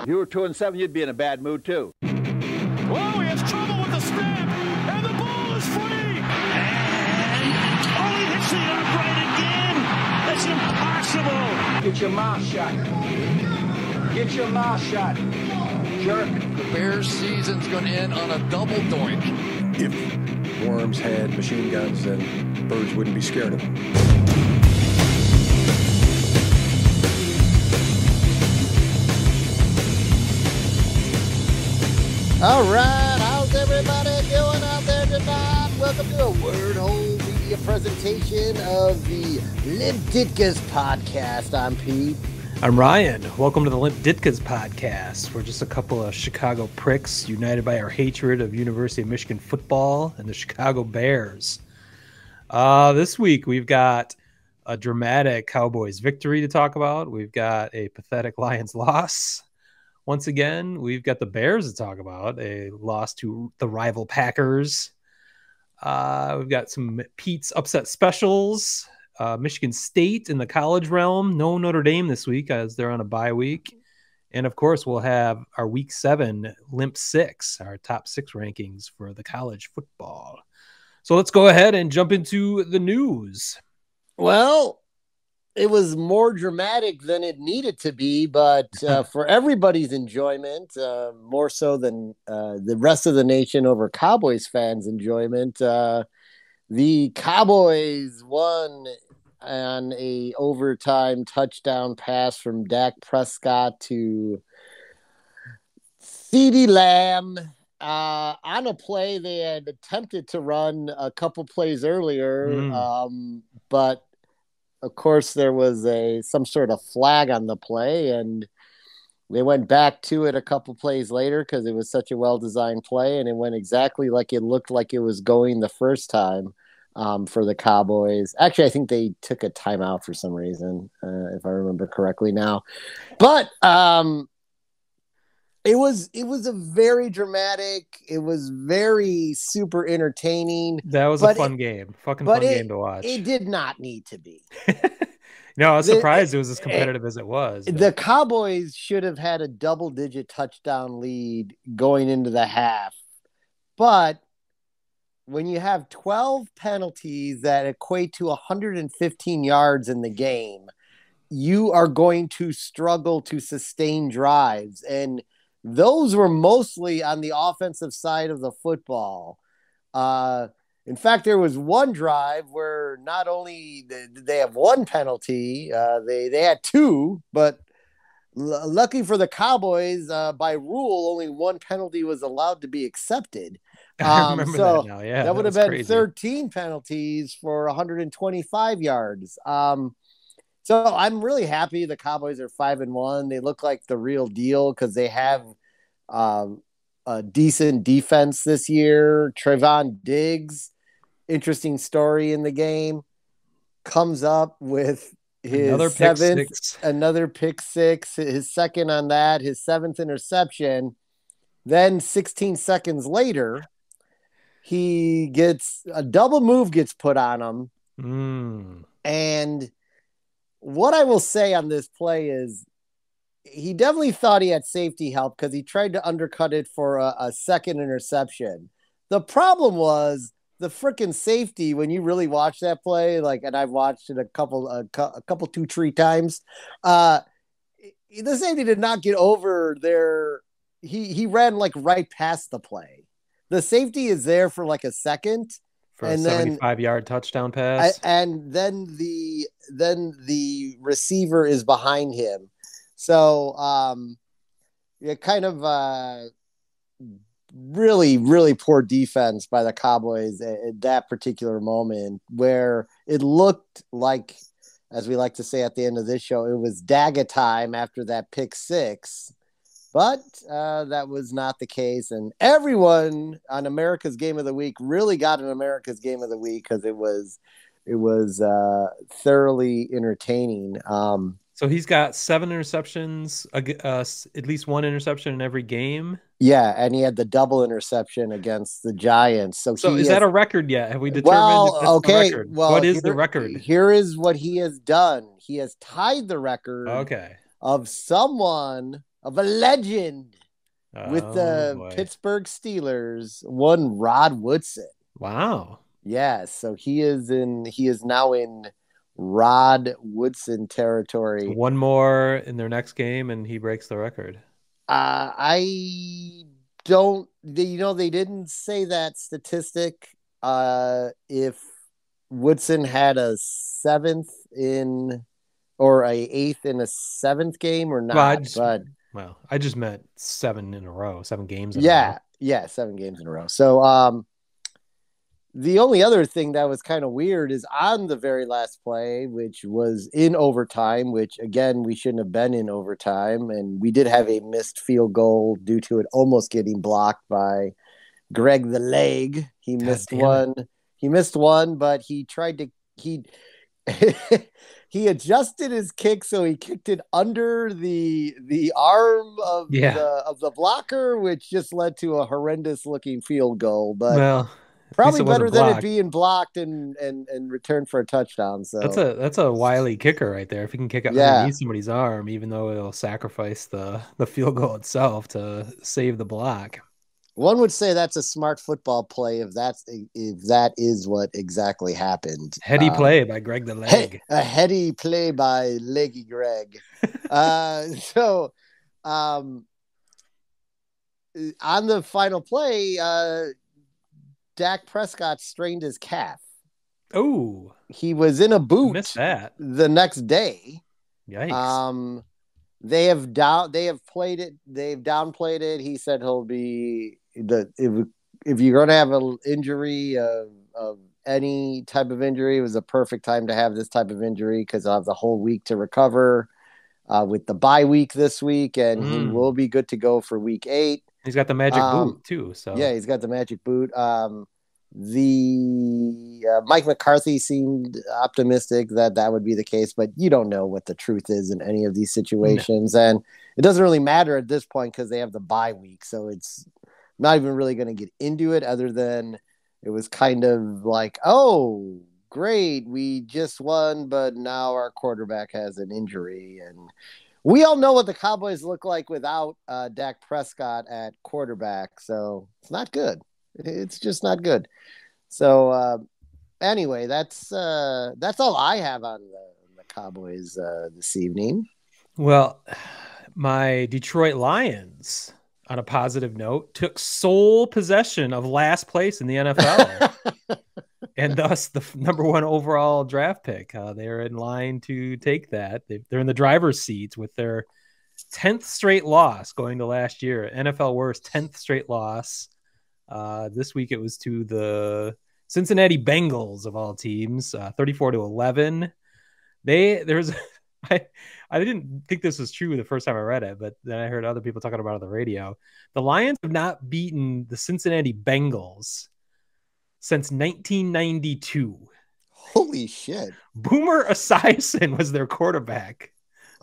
If you were 2-7, you'd be in a bad mood too. Whoa, he has trouble with the snap, and the ball is free. And he hits the upright again. That's impossible. Get your mouth shut. Get your mouth shut. Jerk. The Bears' season's going to end on a double doink. If Worms had machine guns, then birds wouldn't be scared of them. All right, how's everybody doing out there tonight? Welcome to a Word Hole Media presentation of the Limp podcast. I'm Pete. I'm Ryan. Welcome to the Limp podcast. We're just a couple of Chicago pricks united by our hatred of University of Michigan football and the Chicago Bears. This week we've got a dramatic Cowboys victory to talk about. We've got a pathetic Lions loss. Once again, we've got the Bears to talk about, a loss to the rival Packers. We've got some Pete's upset specials, Michigan State in the college realm, no Notre Dame this week as they're on a bye week. And, of course, we'll have our Week 7 Limp 6, our top 6 rankings for the college football. So let's go ahead and jump into the news. Well, it was more dramatic than it needed to be, but for everybody's enjoyment, more so than the rest of the nation over Cowboys fans' enjoyment, the Cowboys won on a overtime touchdown pass from Dak Prescott to CeeDee Lamb on a play they had attempted to run a couple plays earlier, but of course, there was some sort of flag on the play, and they went back to it a couple plays later because it was such a well-designed play, and it went exactly like it looked like it was going the first time for the Cowboys. Actually, I think they took a timeout for some reason, if I remember correctly now. But it was a very dramatic. It was very super entertaining. That was a fun game. Fun game to watch. It did not need to be. No, I was surprised it was as competitive as it was. But The Cowboys should have had a double-digit touchdown lead going into the half. But when you have 12 penalties that equate to 115 yards in the game, you are going to struggle to sustain drives. And those were mostly on the offensive side of the football. In fact, there was one drive where not only did they have one penalty, they had two, but lucky for the Cowboys, by rule, only one penalty was allowed to be accepted. I remember that now. Yeah, that would have been crazy. 13 penalties for 125 yards. So I'm really happy the Cowboys are 5-1. They look like the real deal because they have a decent defense this year. Trevon Diggs, interesting story in the game, comes up with his another pick six, his second on that, his 7th interception. Then 16 seconds later, he gets a double move gets put on him. And what I will say on this play is he definitely thought he had safety help because he tried to undercut it for a second interception. The problem was the freaking safety, when you really watch that play, and I've watched it a couple, 2-3 times, the safety did not get over there. He ran right past the play. The safety is there for a second. For a 75-yard touchdown pass. And then the receiver is behind him. So kind of really, really poor defense by the Cowboys at that particular moment, where it looked like, as we like to say at the end of this show, it was dagger time after that pick six. But that was not the case. And everyone on America's Game of the Week really got an America's Game of the Week because it was thoroughly entertaining. So he's got 7 interceptions, at least one interception in every game. Yeah, and he had the double interception against the Giants. So is that a record yet? Have we determined if that's the record? What is the record? Here is what he has done. He has tied the record of someone of a legend with the Pittsburgh Steelers, one Rod Woodson. Wow. Yeah, so he is now in Rod Woodson territory. So one more in their next game, and he breaks the record. I don't. They didn't say that statistic. If Woodson had a 7th in or a 8th in a 7th game or not, I just meant 7 in a row, 7 games. 7 games in a row. So, the only other thing that was kind of weird is on the very last play, which was in overtime, which again, we shouldn't have been in overtime. And we did have a missed field goal due to it almost getting blocked by Greg the Leg. He missed one, but he tried to, he adjusted his kick. So he kicked it under the arm of the blocker, which just led to a horrendous looking field goal. But probably better than it being blocked and returned for a touchdown. So that's a wily kicker right there. If he can kick it underneath somebody's arm, even though it'll sacrifice the field goal itself to save the block. One would say that's a smart football play if that is what exactly happened. Heady play by Greg the Leg. A heady play by Leggy Greg. So on the final play, Dak Prescott strained his calf. Oh, he was in a boot. Missed that the next day. Yikes. They have played it. They've downplayed it. He said he'll be if you're going to have an injury of any type of injury, it was a perfect time to have this type of injury because I'll have the whole week to recover with the bye week this week, and he will be good to go for week 8. He's got the magic boot too. So yeah, he's got the magic boot. Mike McCarthy seemed optimistic that would be the case, but you don't know what the truth is in any of these situations, and it doesn't really matter at this point because they have the bye week. So it's not even really going to get into it, other than it was kind of like, oh, great, we just won, but now our quarterback has an injury, and we all know what the Cowboys look like without Dak Prescott at quarterback, so it's not good. It's just not good. So anyway, that's all I have on the Cowboys this evening. Well, my Detroit Lions, on a positive note, took sole possession of last place in the NFL. And thus the number 1 overall draft pick. They're in line to take that. They're in the driver's seat with their 10th straight loss going to last year. NFL worst 10th straight loss. This week it was to the Cincinnati Bengals of all teams, 34-11. I didn't think this was true the first time I read it, but then I heard other people talking about it on the radio. The Lions have not beaten the Cincinnati Bengals since 1992. Holy shit. Boomer Esiason was their quarterback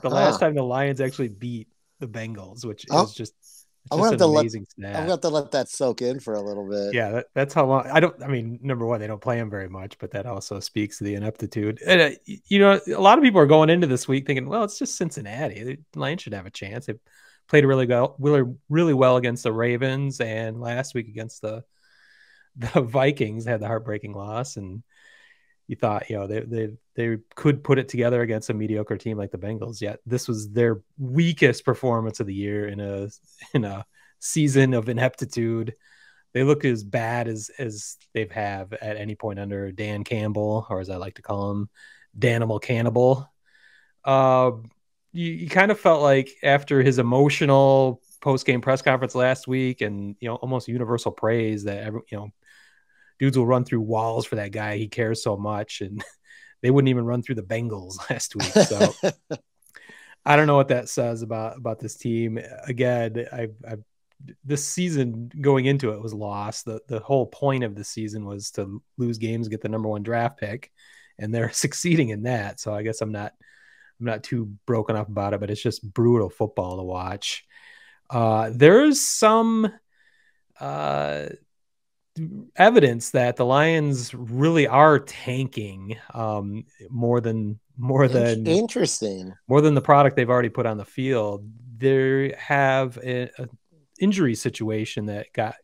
the last time the Lions actually beat the Bengals, which is just an amazing stat. I'm going to have to let that soak in for a little bit. Yeah, that's how long. Number one, they don't play him very much, but that also speaks to the ineptitude. And, a lot of people are going into this week thinking, well, it's just Cincinnati. The Lions should have a chance. They played really well against the Ravens, and last week against the Vikings had the heartbreaking loss, and you thought, they could put it together against a mediocre team like the Bengals. Yet this was their weakest performance of the year in a season of ineptitude. They look as bad as they've have at any point under Dan Campbell, or as I like to call him, Danimal Cannibal. You kind of felt like after his emotional post-game press conference last week, and almost universal praise that dudes will run through walls for that guy. He cares so much, and they wouldn't even run through the Bengals last week. So I don't know what that says about this team. Again, this season going into it was lost. The whole point of the season was to lose games, get the number 1 draft pick, and they're succeeding in that. So I guess I'm not too broken up about it, but it's just brutal football to watch. There's some evidence that the Lions really are tanking more than interesting. More than the product they've already put on the field. They have a injury situation that got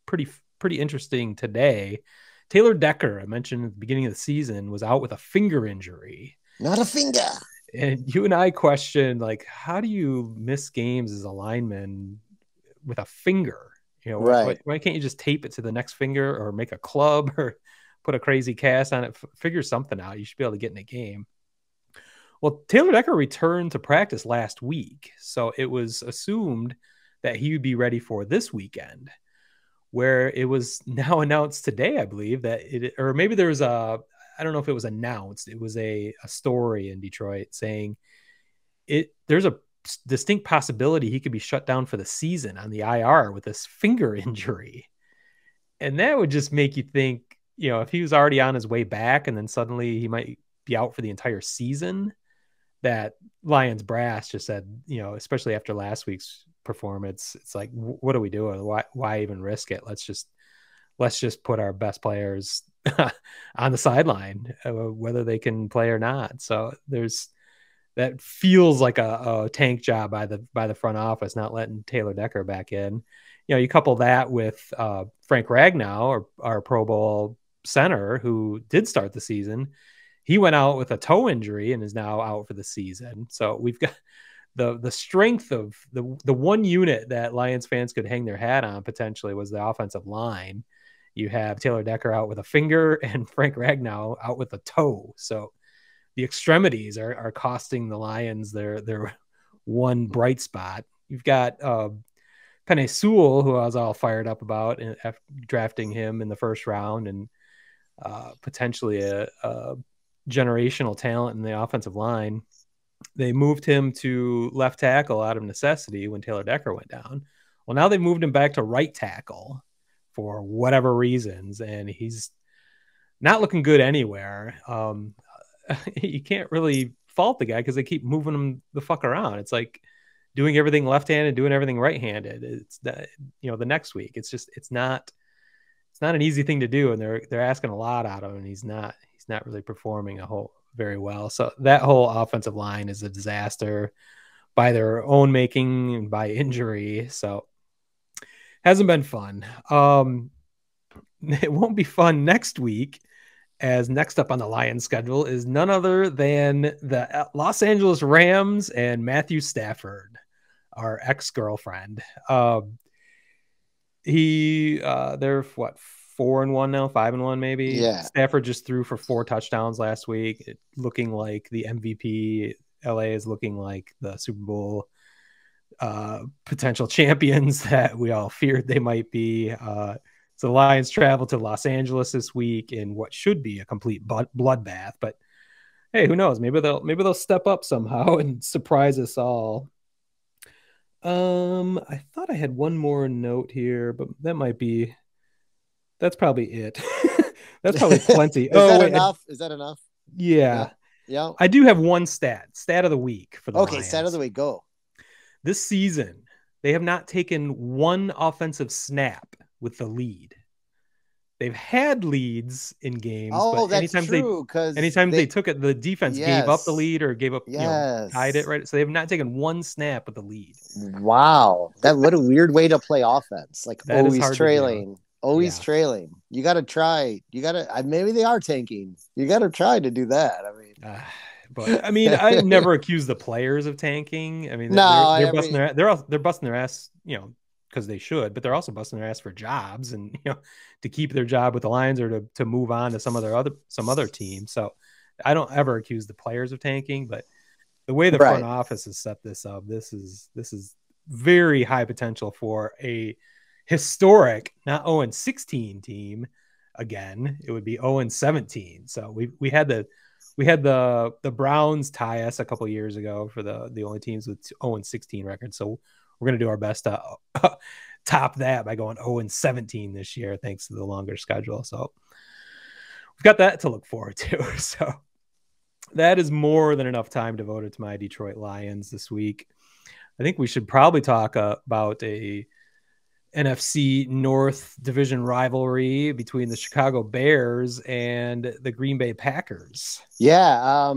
pretty interesting today. Taylor Decker, I mentioned at the beginning of the season, was out with a finger injury. Not a finger. And you and I questioned, like, how do you miss games as a lineman with a finger? You know, right. why can't you just tape it to the next finger or make a club or put a crazy cast on it? Figure something out. You should be able to get in a game. Well, Taylor Decker returned to practice last week, so it was assumed that he would be ready for this weekend, where it was now announced today, I believe, that it, or maybe there was I don't know if it was announced. It was a story in Detroit saying there's a distinct possibility he could be shut down for the season on the IR with this finger injury. And that would just make you think, you know, if he was already on his way back and then suddenly he might be out for the entire season, that Lions brass just said, you know, especially after last week's performance, it's like, what are we doing? Why even risk it? Let's just put our best players on the sideline, whether they can play or not. So that feels like a tank job by the front office, not letting Taylor Decker back in. You know, you couple that with Frank Ragnow, our Pro Bowl center, who did start the season. He went out with a toe injury and is now out for the season. So we've got the strength of the one unit that Lions fans could hang their hat on potentially was the offensive line. You have Taylor Decker out with a finger and Frank Ragnow out with a toe. So the extremities are costing the Lions their one bright spot. You've got Penei Sewell, who I was all fired up about after drafting him in the first round, and potentially a generational talent in the offensive line. They moved him to left tackle out of necessity when Taylor Decker went down. Well, now they've moved him back to right tackle for whatever reasons, and he's not looking good anywhere. You can't really fault the guy because they keep moving him the fuck around. It's like doing everything left-handed, doing everything right-handed. It's that, you know, the next week, it's not an easy thing to do, and they're asking a lot out of him, and he's not really performing very well. So that whole offensive line is a disaster by their own making and by injury. So hasn't been fun. It won't be fun next week, as next up on the Lions schedule is none other than the Los Angeles Rams and Matthew Stafford, our ex-girlfriend. They're what, 4-1 now, 5-1 maybe. Yeah. Stafford just threw for 4 touchdowns last week, looking like the MVP. LA is looking like the Super Bowl potential champions that we all feared they might be. So the Lions travel to Los Angeles this week in what should be a complete bloodbath. But hey, who knows? Maybe they'll step up somehow and surprise us all. I thought I had one more note here, but that's probably it. That's probably plenty. Is that enough? Is that enough? Yeah. Yeah. I do have one stat of the week for the Lions. Stat of the week, go. This season, they have not taken one offensive snap with the lead. They've had leads in games, but that's true. Anytime they took it, the defense gave up the lead or gave up, tied it, right? So they have not taken one snap with the lead. Wow. What a weird way to play offense. Like that always trailing. Trailing. You got to try. Maybe they are tanking. You got to try to do that. I mean, I never accuse the players of tanking. I mean, they're busting their ass, you know, because they should, but they're also busting their ass for jobs and, you know, to keep their job with the Lions or to move on to some other team. So I don't ever accuse the players of tanking, but the way the front office has set this up, this is very high potential for a historic, not 0-16 team. Again, it would be 0-17. So we had the Browns tie us a couple of years ago for the only teams with 0-16 records. So we're going to do our best to top that by going 0-17 this year, thanks to the longer schedule. So we've got that to look forward to. So that is more than enough time devoted to my Detroit Lions this week. I think we should probably talk about a NFC North division rivalry between the Chicago Bears and the Green Bay Packers. Yeah.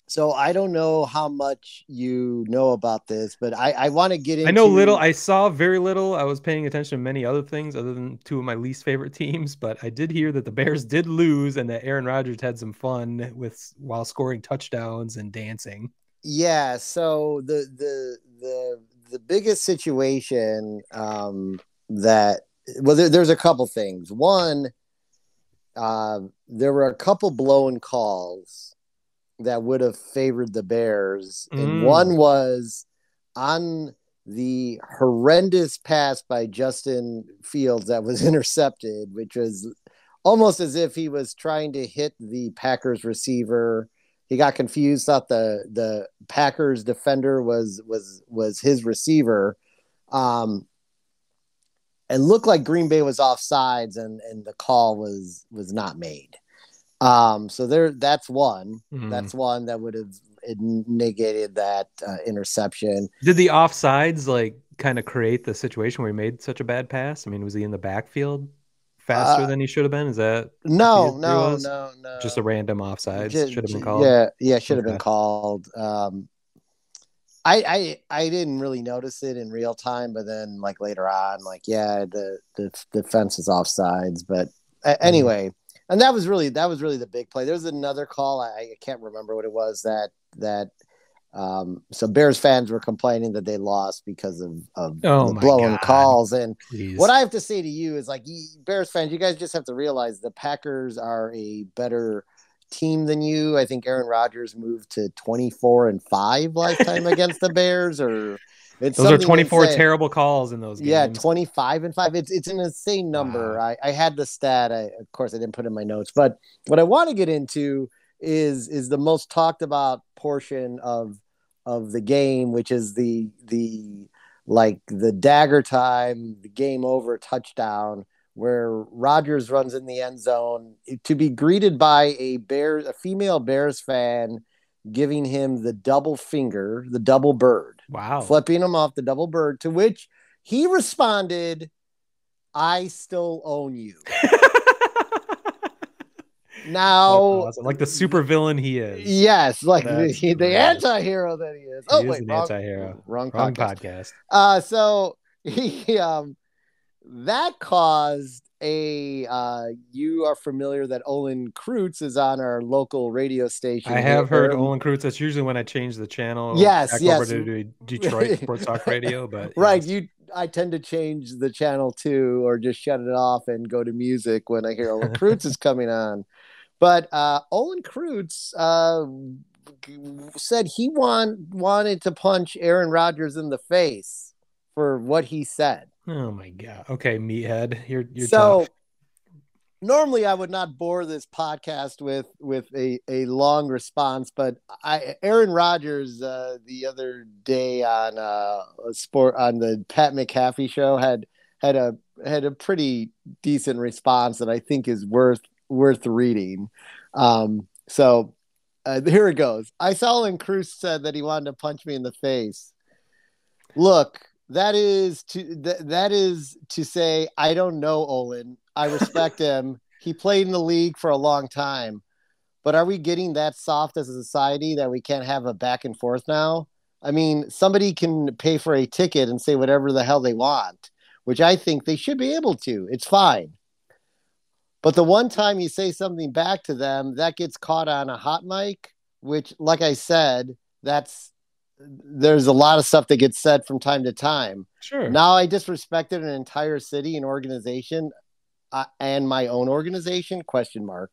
So I don't know how much you know about this, but I want to get into. I know little. I saw very little. I was paying attention to many other things other than two of my least favorite teams, but I did hear that the Bears did lose and that Aaron Rodgers had some fun while scoring touchdowns and dancing. Yeah. So the biggest situation there's a couple things. One, there were a couple blown calls that would have favored the Bears. And one was on the horrendous pass by Justin Fields that was intercepted, which was almost as if he was trying to hit the Packers receiver. He got confused, thought the Packers defender was his receiver. It looked like Green Bay was offsides and the call was not made. So that's one. Mm-hmm. That's one that would have negated that interception. Did the offsides kind of create the situation where he made such a bad pass? I mean, was he in the backfield faster than he should have been? Is that no? Just a random offsides should have been called. Yeah, should have been called. I didn't really notice it in real time, but then later on, the fence is offsides. But anyway. And that was really the big play. There was another call. I can't remember what it was that so Bears fans were complaining that they lost because of the blowing calls. And what I have to say to you is Bears fans, you guys just have to realize the Packers are a better team than you. I think Aaron Rodgers moved to 24-5 last time against the Bears, or those are 24 terrible calls in those games. Yeah, 25-5. It's an insane number. Wow. I had the stat. Of course, I didn't put it in my notes. But what I want to get into is the most talked about portion of the game, which is the dagger time, the game over touchdown, where Rodgers runs in the end zone to be greeted by a female Bears fan, giving him the double finger, the double bird. Wow. Flipping him off the double bird, to which he responded, "I still own you." Now, awesome. Like the super villain he is. Yes, the anti-hero that he is. Anti-hero. Wrong podcast. So he that caused you are familiar that Olin Kreutz is on our local radio station. I have heard Olin Kreutz. That's usually when I change the channel. Yes. Over to Detroit Sports Talk Radio. But right, I tend to change the channel too, or just shut it off and go to music when I hear Olin Kreutz is coming on. But Olin Kreutz said he wanted to punch Aaron Rodgers in the face for what he said. Oh my God. Okay, meathead. You're so tough. Normally I would not bore this podcast with a long response, but Aaron Rodgers the other day on on the Pat McAfee show had a pretty decent response that I think is worth reading. So here it goes. I saw when Cruz said that he wanted to punch me in the face. Look, that is to say, I don't know Olin. I respect him. He played in the league for a long time. But are we getting that soft as a society that we can't have a back and forth now? I mean, somebody can pay for a ticket and say whatever the hell they want, which I think they should be able to. It's fine. But the one time you say something back to them, that gets caught on a hot mic, which, like I said, there's a lot of stuff that gets said from time to time. Sure. Now I disrespected an entire city and organization and my own organization, ?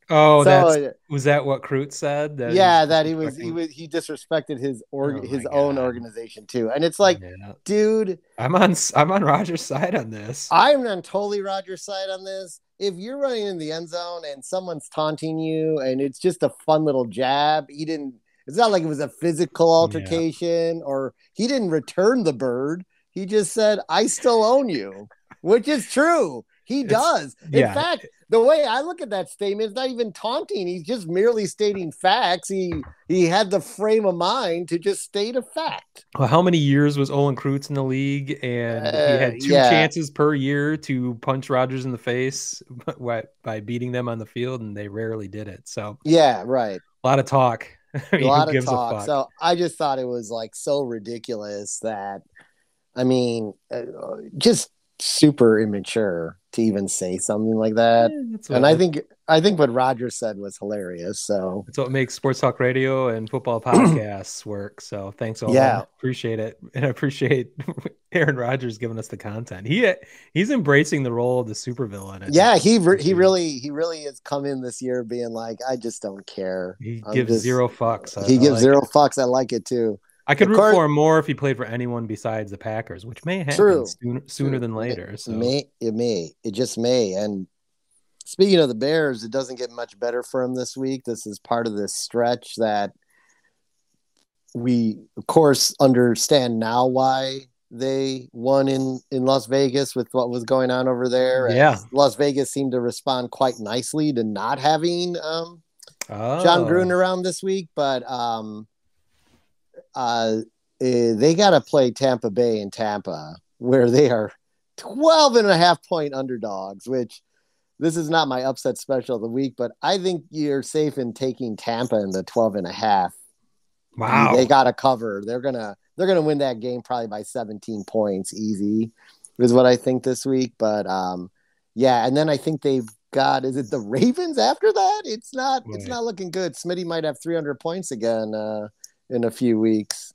Oh, so, was that what Kreutz said? That he disrespected his own organization too. And it's dude, I'm on Rodgers' side on this. I'm on totally Rodgers' side on this. If you're running in the end zone and someone's taunting you and it's just a fun little jab, it's not like it was a physical altercation or he didn't return the bird. He just said, I still own you, which is true. He does. In fact, the way I look at that statement is not even taunting. He's just merely stating facts. He had the frame of mind to just state a fact. Well, how many years was Olin Kreutz in the league? And he had two chances per year to punch Rodgers in the face by beating them on the field, and they rarely did it. So yeah, right. A lot of talk. A lot of talk. So I just thought it was like so ridiculous that, I mean, just super immature to even say something like that. And I think what Rodgers said was hilarious. So that's what makes sports talk radio and football podcasts work. So thanks all. Yeah, appreciate it, and I appreciate Aaron Rodgers giving us the content. He's embracing the role of the supervillain. Yeah, he really has come in this year being like, I just don't care. He gives zero fucks. He gives zero fucks. I like it too. I could root for him more if he played for anyone besides the Packers, which may happen sooner than later. So it just may. And speaking of the Bears, it doesn't get much better for him this week. This is part of this stretch that we, of course, understand now why they won in Las Vegas with what was going on over there. Yeah, and Las Vegas seemed to respond quite nicely to not having John Gruden around this week, but they got to play Tampa Bay in Tampa, where they are 12.5-point underdogs, which this is not my upset special of the week, but I think you're safe in taking Tampa in the 12.5. Wow. They got to cover. They're going to win that game probably by 17 points easy is what I think this week. But yeah. And then I think they've got, is it the Ravens after that? It's not looking good. Smitty might have 300 points again in a few weeks.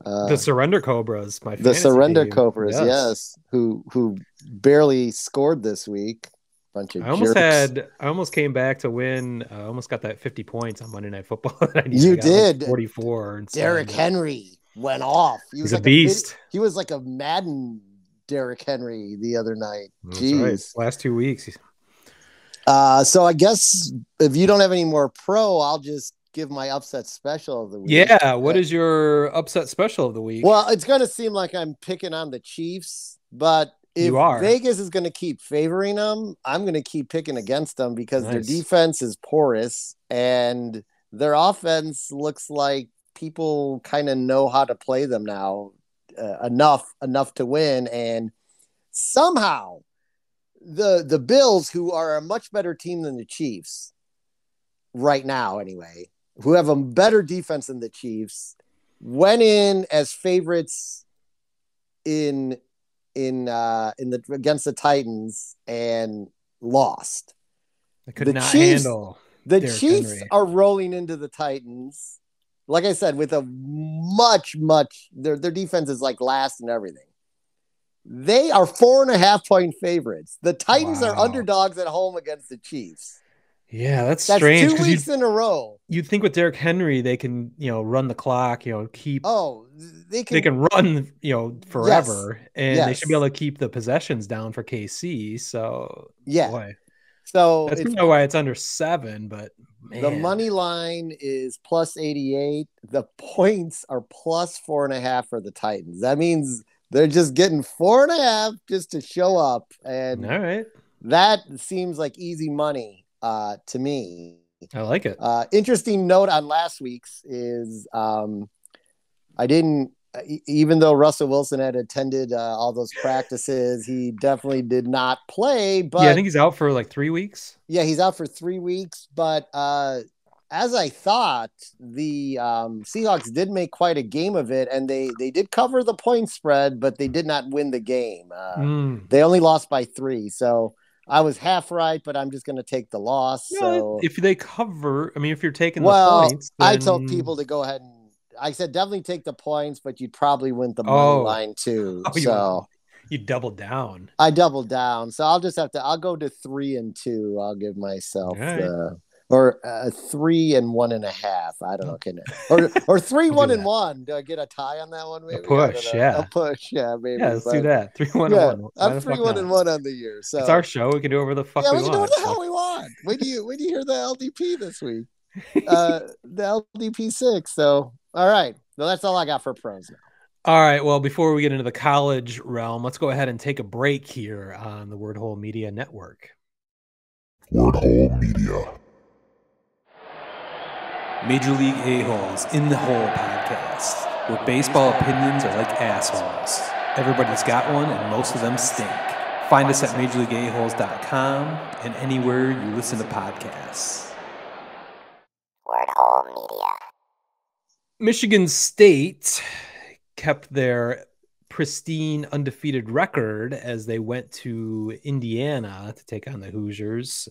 The Surrender Cobras, Cobras, yes, who barely scored this week. Bunch of I almost came back to win. I almost got that 50 points on Monday Night Football. You did. 44. Derrick Henry went off. He's a beast. He was like a Madden Derrick Henry the other night. Jeez. Right. Last 2 weeks. So I guess if you don't have any more I'll just give my upset special of the week. Yeah, what is your upset special of the week? Well, it's going to seem like I'm picking on the Chiefs, but if Vegas is going to keep favoring them, I'm going to keep picking against them because their defense is porous and their offense looks like people kind of know how to play them now enough to win. And somehow the Bills, who are a much better team than the Chiefs right now anyway, who have a better defense than the Chiefs, went in as favorites in the against the Titans and lost. They could not handle. The Chiefs are rolling into the Titans, like I said, with a much their defense is like last and everything. They are 4.5-point favorites. The Titans are underdogs at home against the Chiefs. Yeah, that's strange. 2 weeks in a row. You'd think with Derrick Henry, they can, run the clock, keep. Oh, they can run, forever, and they should be able to keep the possessions down for KC. So boy. So that's why it's under 7. But man. The money line is plus 88. The points are plus 4.5 for the Titans. That means they're just getting 4.5 just to show up, and all right, that seems like easy money. To me, I like it. Interesting note on last week's is I didn't, even though Russell Wilson had attended all those practices, he definitely did not play. But I think he's out for like 3 weeks. Yeah, he's out for 3 weeks. But as I thought, the Seahawks did make quite a game of it, and they did cover the point spread, but they did not win the game. They only lost by 3. So I was half right, but I'm just going to take the loss. So if they cover, if you're taking the points, then I told people to go ahead and I said definitely take the points, but you'd probably win the money line too. So you doubled down. I doubled down. So I'll go to 3 and 2. I'll give myself or 3 and 1.5. I don't know. Can or 3 1 and 1. Do I get a tie on that one? Maybe a push. A push. Yeah, maybe. Yeah, let's do that. 3 1 and 1. I'm 3 1 and 1 on the year. So it's our show. We can do whatever the fuck we want. We can do what the hell we want. When do you hear the LDP this week? The LDP 6. So all right. Well, that's all I got for pros now. All right. Well, before we get into the college realm, let's go ahead and take a break here on the Word Hole Media Network. Word Hole Media. Major League A-Holes in the Hole podcast, where baseball opinions are like assholes. Everybody's got one, and most of them stink. Find us at MajorLeagueAholes.com and anywhere you listen to podcasts. Word Hole Media. Michigan State kept their pristine undefeated record as they went to Indiana to take on the Hoosiers.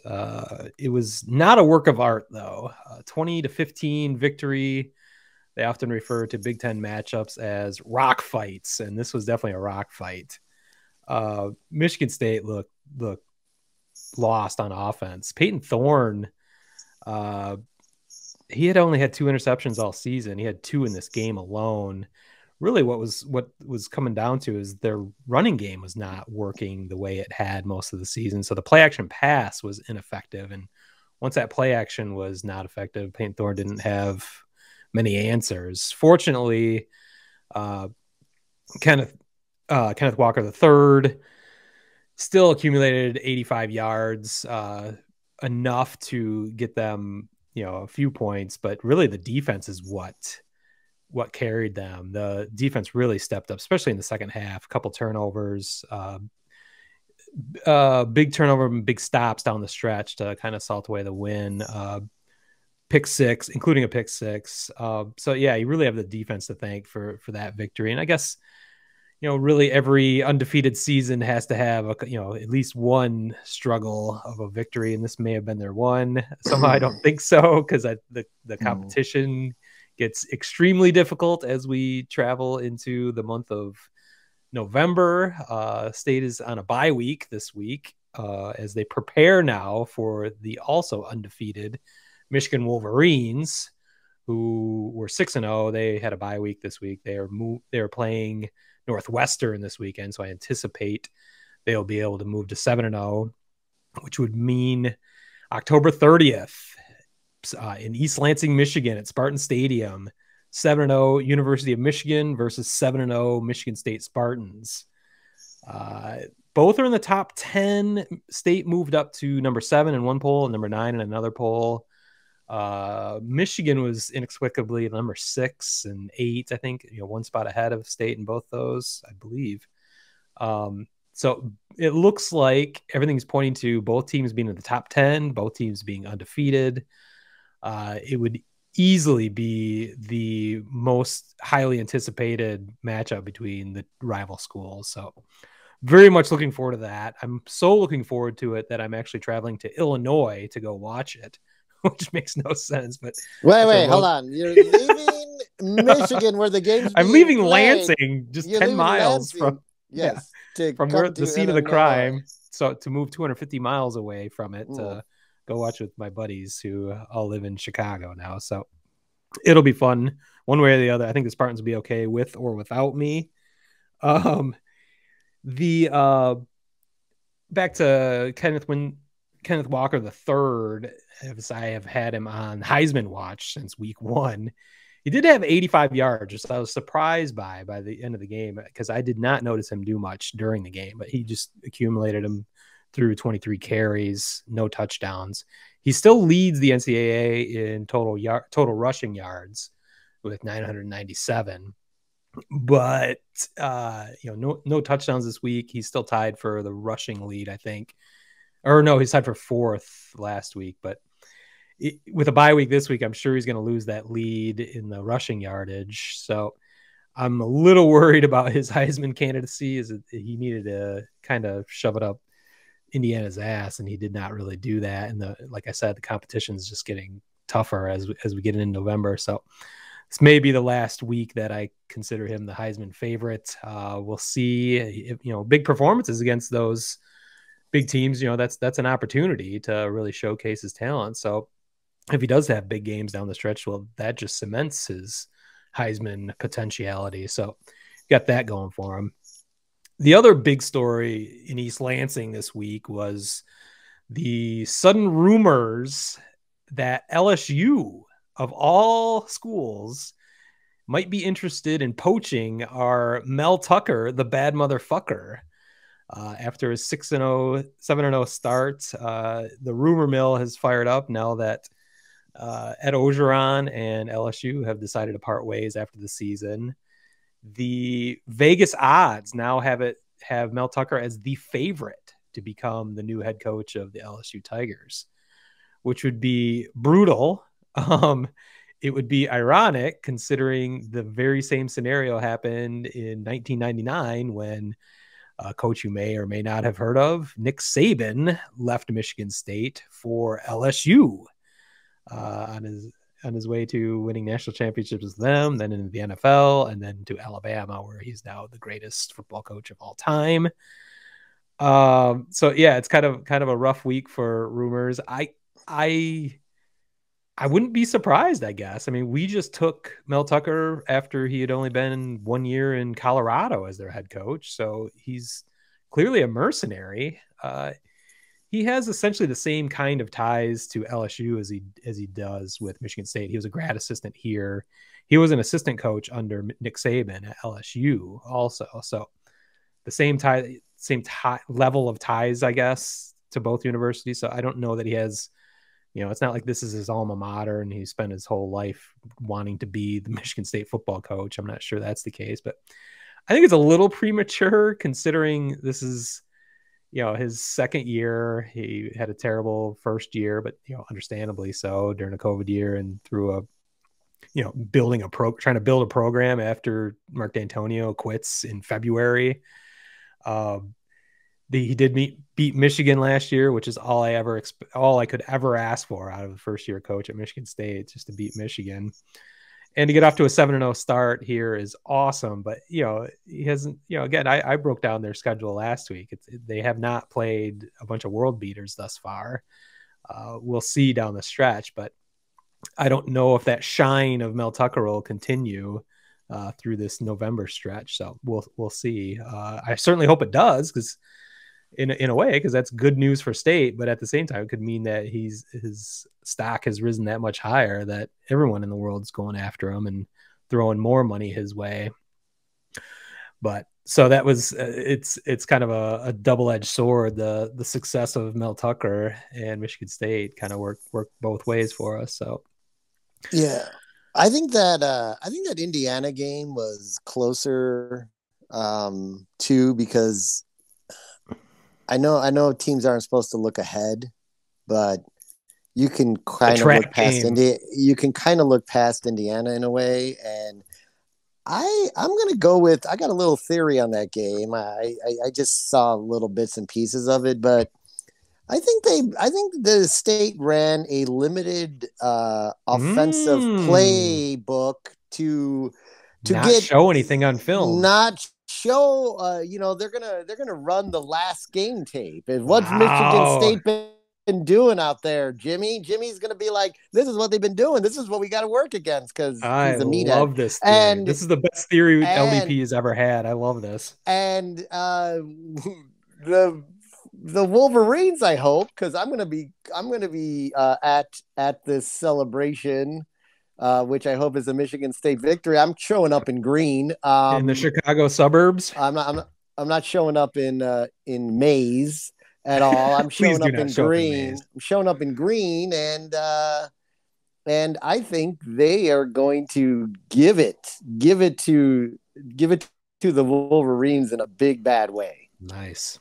It was not a work of art, though. 20-15 victory. They often refer to Big Ten matchups as rock fights, and this was definitely a rock fight. Michigan State looked lost on offense. Peyton Thorne, he had only had 2 interceptions all season. He had 2 in this game alone. Really what was coming down to is their running game was not working the way it had most of the season. So the play action pass was ineffective. And once that play action was not effective, Peyton Thorne didn't have many answers. Fortunately, Kenneth Walker III still accumulated 85 yards, enough to get them, a few points, but really the defense is what carried them. The defense really stepped up, especially in the second half. A couple turnovers, big turnover, big stops down the stretch to kind of salt away the win. Pick 6, including a pick 6. So yeah, you really have the defense to thank for that victory. And I guess, really every undefeated season has to have at least one struggle of a victory, and this may have been their one. Somehow I don't think so, because the competition gets extremely difficult as we travel into the month of November. State is on a bye week this week as they prepare now for the also undefeated Michigan Wolverines, who were 6-0. They had a bye week this week. They are playing Northwestern this weekend, so I anticipate they'll be able to move to 7-0, which would mean October 30th in East Lansing, Michigan at Spartan Stadium, 7-0 University of Michigan versus 7-0 Michigan State Spartans. Both are in the top 10. State moved up to number 7 in one poll and number 9 in another poll. Michigan was inexplicably number 6 and 8, I think, one spot ahead of State in both those, I believe. So it looks like everything's pointing to both teams being in the top 10, both teams being undefeated. It would easily be the most highly anticipated matchup between the rival schools. So very much looking forward to that. I'm so looking forward to it that I'm actually traveling to Illinois to go watch it, which makes no sense. But wait, hold on. You're leaving Michigan where the game's I'm leaving played. Lansing, just You're 10 miles Lansing. from where the scene of the crime. So to move 250 miles away from it to go watch with my buddies who all live in Chicago now. So it'll be fun one way or the other. I think the Spartans will be okay with or without me. Back to Kenneth Walker III, as I have had him on Heisman watch since week 1. He did have 85 yards, which I was surprised by the end of the game, because I did not notice him do much during the game, but he just accumulated them through 23 carries, no touchdowns. He still leads the NCAA in total rushing yards with 997, but no touchdowns this week. He's still tied for the rushing lead, I think. Or no, he's tied for 4th last week, but with a bye week this week, I'm sure he's going to lose that lead in the rushing yardage. So I'm a little worried about his Heisman candidacy, as he needed to kind of shove it up Indiana's ass, and he did not really do that. And like I said, the competition is just getting tougher as we get into November. So this may be the last week that I consider him the Heisman favorite. We'll see. If, big performances against those big teams, that's an opportunity to really showcase his talent. So if he does have big games down the stretch, well, that just cements his Heisman potentiality. So got that going for him. The other big story in East Lansing this week was the sudden rumors that LSU, of all schools, might be interested in poaching are Mel Tucker, the bad motherfucker. After his 6-0, 7-0 start, the rumor mill has fired up now that Ed Ogeron and LSU have decided to part ways after the season. The Vegas odds now have Mel Tucker as the favorite to become the new head coach of the LSU Tigers, which would be brutal. It would be ironic considering the very same scenario happened in 1999 when a coach you may or may not have heard of, Nick Saban, left Michigan State for LSU on his way to winning national championships with them, then into the NFL, and then to Alabama, where he's now the greatest football coach of all time. So yeah, it's kind of a rough week for rumors. I wouldn't be surprised, I guess. I mean, we just took Mel Tucker after he had only been 1 year in Colorado as their head coach. So he's clearly a mercenary. He has essentially the same kind of ties to LSU as he does with Michigan State. He was a grad assistant here. He was an assistant coach under Nick Saban at LSU also. So the same level of ties, I guess, to both universities. So I don't know that he has, it's not like this is his alma mater and he spent his whole life wanting to be the Michigan State football coach. I'm not sure that's the case, but I think it's a little premature considering this is, his second year. He had a terrible first year, but, understandably so during a COVID year and through trying to build a program after Mark D'Antonio quits in February. He did beat Michigan last year, which is all I could ever ask for out of the first year coach at Michigan State, just to beat Michigan. And to get off to a 7-0 start here is awesome. But, he hasn't, again, I broke down their schedule last week. They have not played a bunch of world beaters thus far. We'll see down the stretch, but I don't know if that shine of Mel Tucker will continue through this November stretch. So we'll see. I certainly hope it does, because in a way, because that's good news for State, but at the same time, it could mean that his stock has risen that much higher that everyone in the world's going after him and throwing more money his way. But so that was it's kind of a double-edged sword. The success of Mel Tucker and Michigan State kind of worked both ways for us. So yeah, I think that Indiana game was closer too, because I know teams aren't supposed to look ahead, but you can kind of look past India. You can kind of look past Indiana in a way, and I'm gonna go with. I got a little theory on that game. I just saw little bits and pieces of it, but I think the State ran a limited offensive playbook to not show anything on film. Not show, they're gonna run the last game tape. And what's Michigan State been doing out there, Jimmy? Jimmy's gonna be like, this is what they've been doing. This is what we got to work against, because he's a meathead. I love this theory. And this is the best theory LDP has ever had. I love this. And the Wolverines, I hope, because I'm gonna be at this celebration. Which I hope is a Michigan State victory. I'm showing up in green. In the Chicago suburbs. I'm not showing up in maize at all. I'm showing up in green. I'm showing up in green, and I think they are going to give it to the Wolverines in a big bad way. Nice.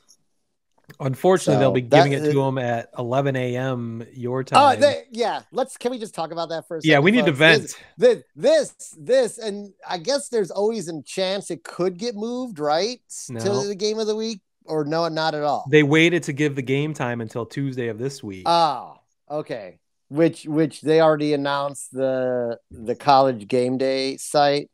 Unfortunately, they'll be giving it to them at 11 a.m. your time. Can we just talk about that for a second? Yeah, we need to vent. This, and I guess there's always a chance it could get moved, right? No. To the game of the week, or no, not at all. They waited to give the game time until Tuesday of this week. Oh, okay. Which they already announced the college game day site.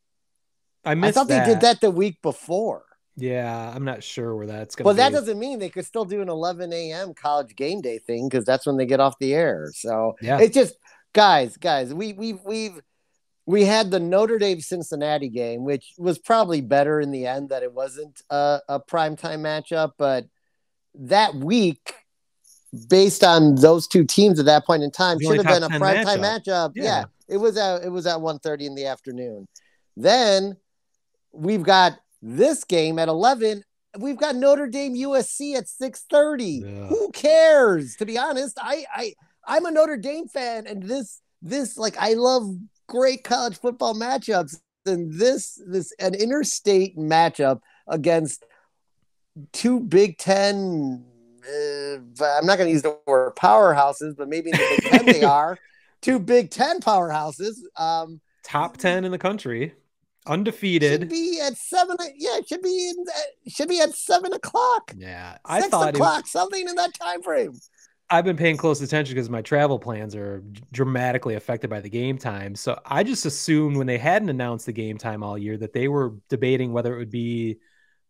I thought they did that the week before. Yeah, I'm not sure where that's going to be. Well, that doesn't mean they could still do an 11 a.m. college game day thing, because that's when they get off the air. So yeah, it's just guys, we had the Notre Dame Cincinnati game, which was probably better in the end that it wasn't a primetime matchup. But that week, based on those two teams at that point in time, should have been a primetime matchup. Yeah, it was at 1:30 in the afternoon. Then we've got this game at 11. We've got Notre Dame USC at 6:30. Yeah. Who cares? To be honest, I'm a Notre Dame fan, and this like I love great college football matchups, and this an interstate matchup against two Big Ten. I'm not going to use the word powerhouses, but maybe in the Big Ten they are two Big Ten powerhouses. Top 10 in the country. Undefeated. Should be at 7. Yeah, it should be at 7 o'clock. Yeah, I thought something in that time frame. I've been paying close attention because my travel plans are dramatically affected by the game time. So I just assumed when they hadn't announced the game time all year that they were debating whether it would be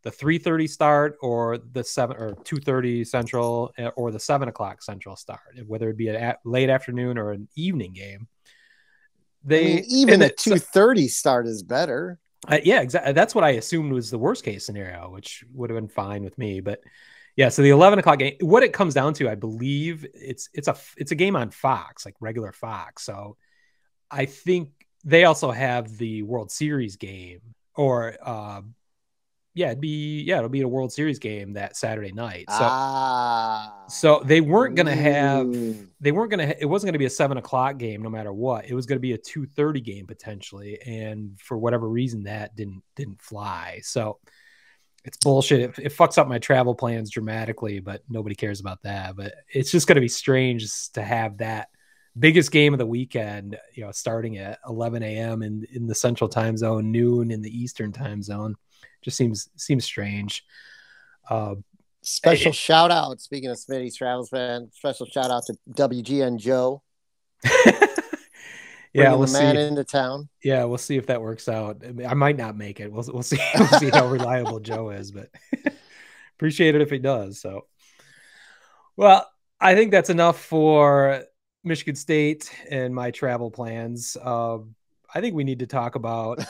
the 3:30 start or the 7 or 2:30 Central or the 7 o'clock Central start, whether it be a late afternoon or an evening game. Even a 2:30 start is better. Yeah, exactly. That's what I assumed was the worst case scenario, which would have been fine with me. But yeah, so the 11 o'clock game, what it comes down to, I believe it's a game on Fox, like regular Fox. So I think they also have the World Series game, or it'll be a World Series game that Saturday night. So they weren't going to have, it wasn't going to be a 7 o'clock game no matter what. It was going to be a 2:30 game potentially. And for whatever reason that didn't fly. So it's bullshit. It fucks up my travel plans dramatically, but nobody cares about that. But it's just going to be strange to have that biggest game of the weekend, starting at 11 a.m. in the Central Time Zone, noon in the Eastern Time Zone. Just seems strange. Special shout out. Speaking of Smitty's travels, man, special shout out to WGN Joe. Yeah, we'll see. Into town. Yeah, we'll see if that works out. I might not make it. We'll see. We'll see how reliable Joe is, but appreciate it if he does. So, well, I think that's enough for Michigan State and my travel plans. I think we need to talk about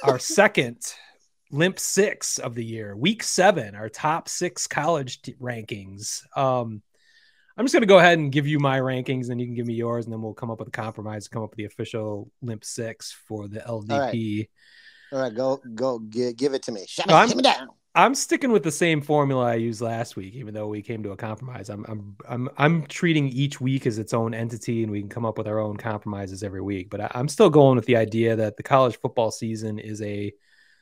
our second Limp 6 of the year, week 7, our top 6 college rankings. I'm just going to go ahead and give you my rankings, and you can give me yours, and then we'll come up with a compromise, come up with the official Limp 6 for the LDP. All right, go, give it to me. Shut me down. I'm sticking with the same formula I used last week, even though we came to a compromise. I'm treating each week as its own entity, and we can come up with our own compromises every week. But I'm still going with the idea that the college football season is a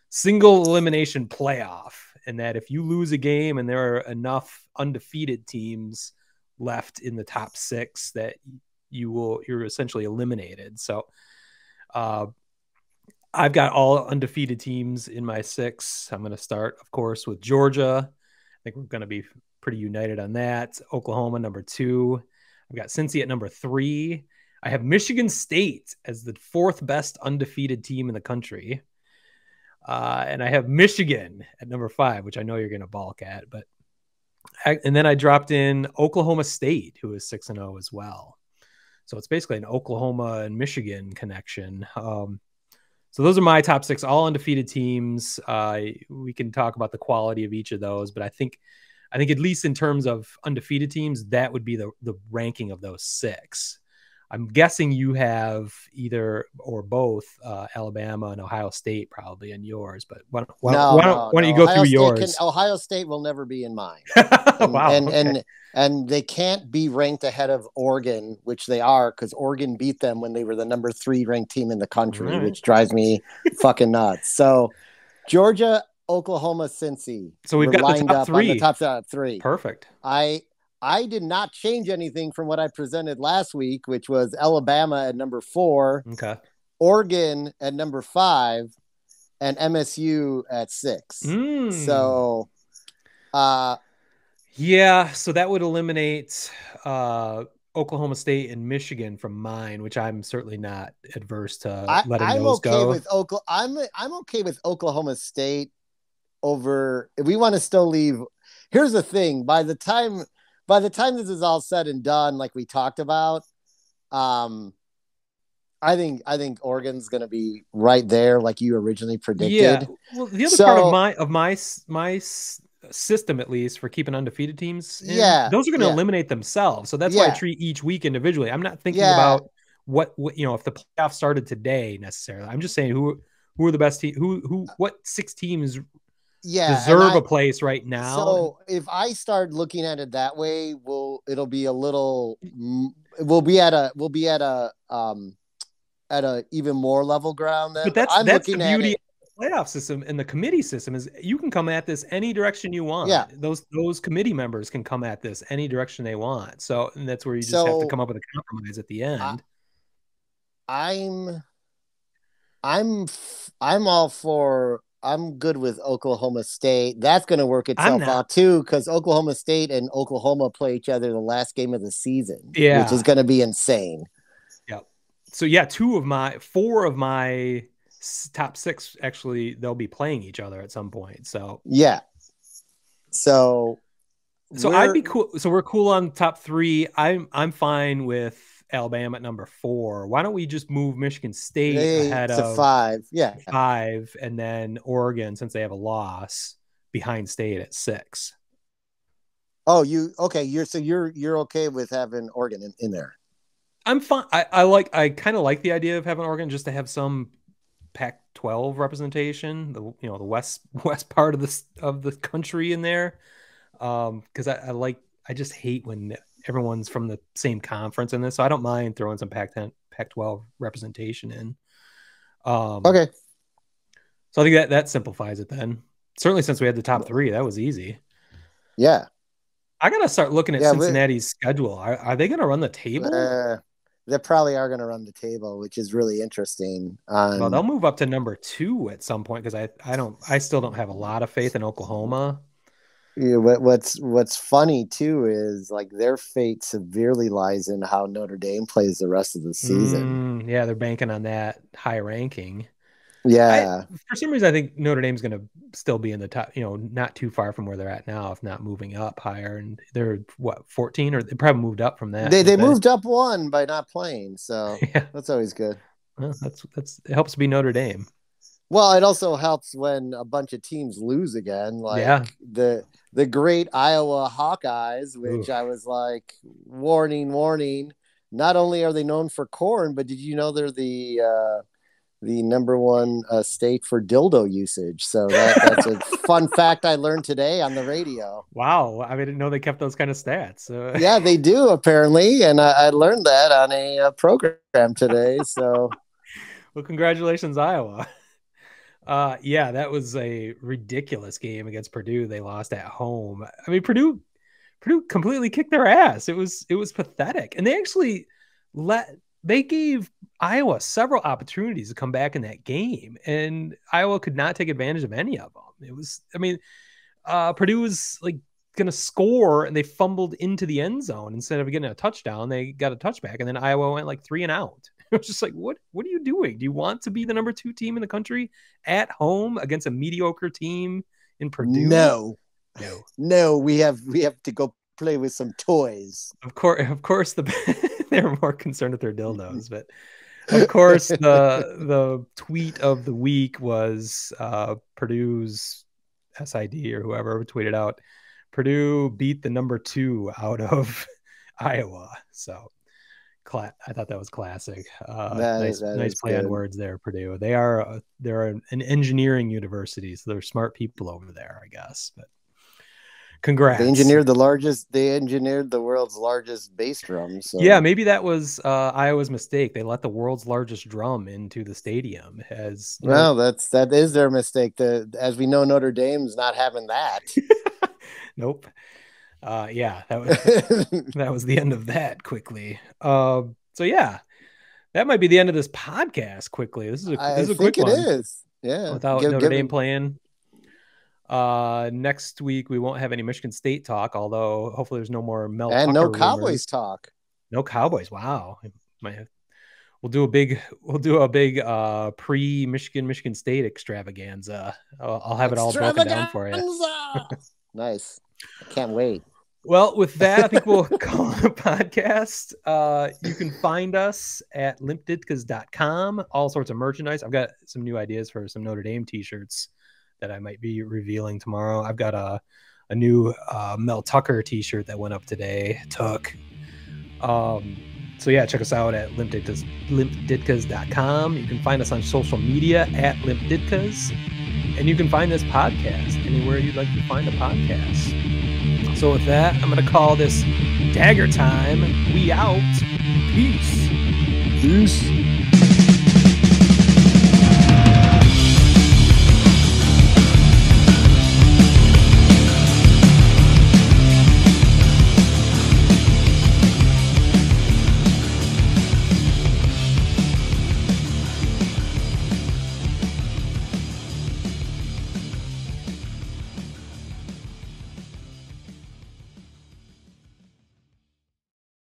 single elimination playoff, and that if you lose a game and there are enough undefeated teams left in the top 6 that you're essentially eliminated. So I've got all undefeated teams in my 6. I'm going to start, of course, with Georgia. I think we're going to be pretty united on that. Oklahoma, number 2. I've got Cincy at number 3. I have Michigan State as the 4th best undefeated team in the country. And I have Michigan at number 5, which I know you're going to balk at, and then I dropped in Oklahoma State, who is 6-0 as well. So it's basically an Oklahoma and Michigan connection. So those are my top 6, all undefeated teams. We can talk about the quality of each of those, but I think at least in terms of undefeated teams, that would be the ranking of those 6. I'm guessing you have either or both Alabama and Ohio State probably in yours, but why don't you go through yours? Ohio State will never be in mine. Wow. And they can't be ranked ahead of Oregon, which they are, because Oregon beat them when they were the number 3 ranked team in the country, right, which drives me fucking nuts. So Georgia, Oklahoma, Cincy. So we've got lined the top 3. On the top 3. Perfect. I did not change anything from what I presented last week, which was Alabama at number 4, okay, Oregon at number 5, and MSU at 6. So, yeah, so that would eliminate Oklahoma State and Michigan from mine, which I'm certainly not adverse to letting those go. I'm okay with Oklahoma State over. If we want to still leave, here's the thing: by the time this is all said and done, like we talked about, I think Oregon's going to be right there, like you originally predicted. Yeah. Well, the other part of my system, at least for keeping undefeated teams, those are going to eliminate themselves. So that's why I treat each week individually. I'm not thinking about what if the playoffs started today necessarily. I'm just saying who are the best team? What 6 teams deserve a place right now? So if I start looking at it that way, we'll be at a even more level ground then. But that's looking the beauty at of the playoff system and the committee system is you can come at this any direction you want. Yeah. Those committee members can come at this any direction they want. So, and that's where you just have to come up with a compromise at the end. I'm all for. I'm good with Oklahoma State. That's going to work itself out too, because Oklahoma State and Oklahoma play each other the last game of the season, which is going to be insane. Yep. So yeah, 4 of my top 6 actually they'll be playing each other at some point. So yeah. So I'd be cool. So we're cool on top 3. I'm fine with Alabama at number 4. Why don't we just move Michigan State ahead of 5? Yeah, 5, and then Oregon, since they have a loss, behind State at 6. Oh, you're okay with having Oregon in there? I'm fine. I kind of like the idea of having Oregon just to have some Pac-12 representation. The west part of the country in there, because I just hate when everyone's from the same conference in this, so I don't mind throwing some Pac-12 representation in. Okay. So I think that simplifies it then. Certainly since we had the top 3, that was easy. Yeah. I got to start looking at Cincinnati's schedule. Are they going to run the table? They probably are going to run the table, which is really interesting. Well, they'll move up to number 2 at some point because I still don't have a lot of faith in Oklahoma. Yeah, what's funny too is like their fate severely lies in how Notre Dame plays the rest of the season. Yeah, they're banking on that high ranking. Yeah. For some reason, I think Notre Dame's going to still be in the top, not too far from where they're at now, if not moving up higher. And they're 14, or they probably moved up from that. They moved up 1 by not playing, so yeah. That's always good. Well, it helps to be Notre Dame. Well, it also helps when a bunch of teams lose again, like the great Iowa Hawkeyes, which I was like, warning. Not only are they known for corn, but did you know they're the number 1 state for dildo usage? So that's a fun fact I learned today on the radio. Wow, I didn't know they kept those kind of stats. Yeah, they do apparently, and I learned that on a program today. So, well, congratulations, Iowa. Yeah, that was a ridiculous game against Purdue. They lost at home. I mean, Purdue completely kicked their ass. It was pathetic. And they actually they gave Iowa several opportunities to come back in that game, and Iowa could not take advantage of any of them. Purdue was like going to score, and they fumbled into the end zone. Instead of getting a touchdown, they got a touchback, and then Iowa went like 3 and out. It was just like, what are you doing? Do you want to be the number 2 team in the country at home against a mediocre team in Purdue? No. We have to go play with some toys. Of course, they're more concerned with their dildos, but of course, the tweet of the week was Purdue's SID or whoever tweeted out, Purdue beat the number 2 out of Iowa. So. I thought that was classic. Nice play on words there, Purdue. They're an engineering university, so they're smart people over there, I guess. But congrats. They engineered the world's largest bass drum. So. Yeah, maybe that was Iowa's mistake. They let the world's largest drum into the stadium. That is their mistake. As we know, Notre Dame's not having that. Nope. That was the end of that quickly. So yeah, that might be the end of this podcast quickly. This is a quick one. It is. Yeah. Without Notre Dame playing. Next week we won't have any Michigan State talk, although hopefully there's no more Mel Tucker no rumors. Cowboys talk. No Cowboys. Wow. We'll do a big pre-Michigan State extravaganza. I'll have it all broken down for you. Nice. I can't wait. Well, with that, I think we'll call it a podcast. You can find us at limpditkas.com. All sorts of merchandise. I've got some new ideas for some Notre Dame t-shirts that I might be revealing tomorrow. I've got a new Mel Tucker t-shirt that went up today. So So yeah, check us out at limpditkas.com. You can find us on social media at limpditkas, and you can find this podcast anywhere you'd like to find a podcast. So with that, I'm going to call this Dagger Time. We out. Peace. Peace.